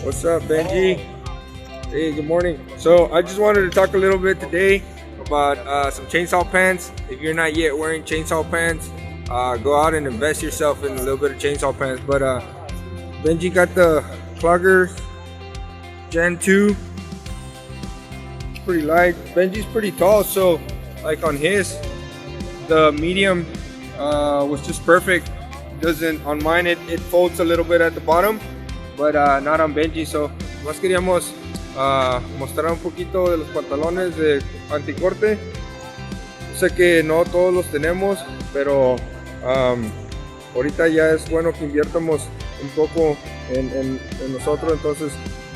What's up, Benji? Hey, good morning. So I just wanted to talk a little bit today about some chainsaw pants. If you're not yet wearing chainsaw pants, go out and invest yourself in a little bit of chainsaw pants. But Benji got the Clogger Gen 2. It's pretty light. Benji's pretty tall, so like on his, the medium was just perfect. Doesn't on mine, it folds a little bit at the bottom, but not on Benji. So más queríamos mostrar un poquito de los pantalones de anticorte. Sé que no todos los tenemos, pero ahorita ya es bueno que inviertamos un poco en nosotros. Entonces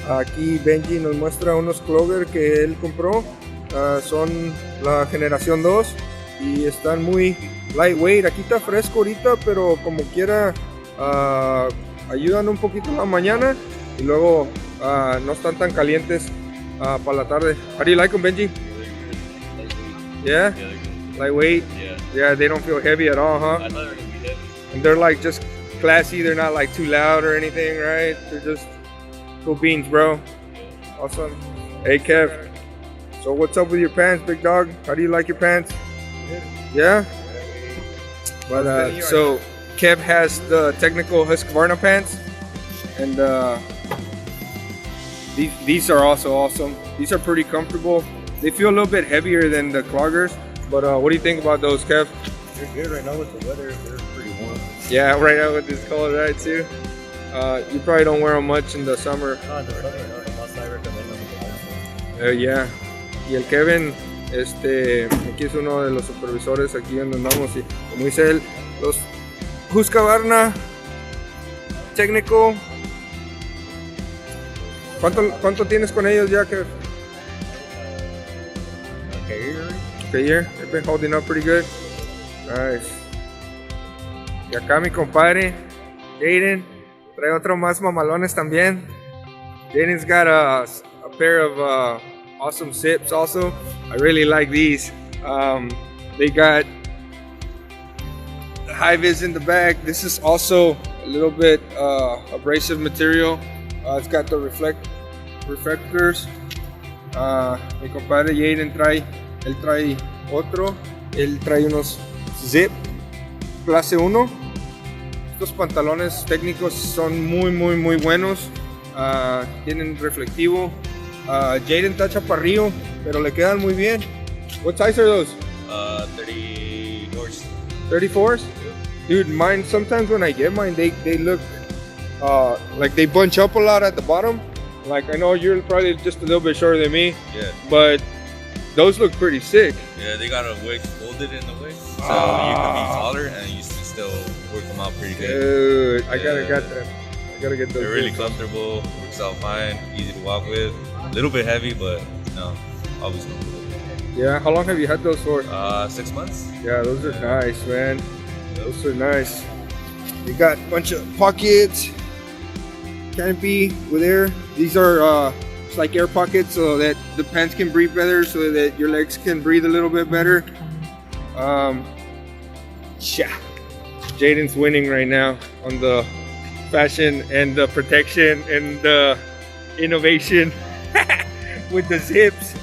aquí Benji nos muestra unos Clogger que él compró. Son la generación 2 y están muy lightweight. Aquí está fresco ahorita, pero como quiera ayudan un poquito en la mañana y luego no están tan calientes para la tarde. How do you like them, Benji? Yeah? Lightweight? Yeah, they don't feel heavy at all, huh? I thought they were gonna be heavy. And they're like just classy, they're not like too loud or anything, right? They're just cool beans, bro. Awesome. Hey, Kev. So what's up with your pants, big dog? How do you like your pants? Yeah? But so Kev has the technical Husqvarna pants, and these are also awesome. These are pretty comfortable. They feel a little bit heavier than the Cloggers, but what do you think about those, Kev? They're good right now with the weather. They're pretty warm. Yeah, right now with this cold, right, too. You probably don't wear them much in the summer. No, in the summer, no. Unless I recommend them. Yeah. Y el Kevin, aquí es uno de los supervisores aquí donde andamos, y como dice él, los Husqvarna técnico. ¿Cuánto tienes con ellos ya, Kev? A year. They've been holding up pretty good. Nice. Y acá mi compadre Jaden trae otro más mamalones también. Jaden's got a pair of awesome zips also. I really like these. They got high vis in the back. This is also a little bit abrasive material. It's got the reflectors. Mi compadre Jade él trae otro. Él trae unos zip clase 1. Estos pantalones técnicos son muy buenos. Tienen reflectivo. Jaden está chaparrillo, pero le quedan muy bien. What size are those? 34s. 34s? Dude, mine, sometimes when I get mine, they look like they bunch up a lot at the bottom. Like, I know you're probably just a little bit shorter than me. Yeah. But those look pretty sick. Yeah, they got a waist folded in the waist, so you can be taller and you still work them out pretty good. Dude, I gotta get them. I gotta get those. They're really comfortable, works out fine, easy to walk with. A little bit heavy, but no, always comfortable. Yeah, how long have you had those for? 6 months. Yeah, those are nice, man. Those are nice. You got a bunch of pockets, canopy with air. These are it's like air pockets so that the pants can breathe better, so that your legs can breathe a little bit better. Jaden's winning right now on the fashion and the protection and the innovation with the zips.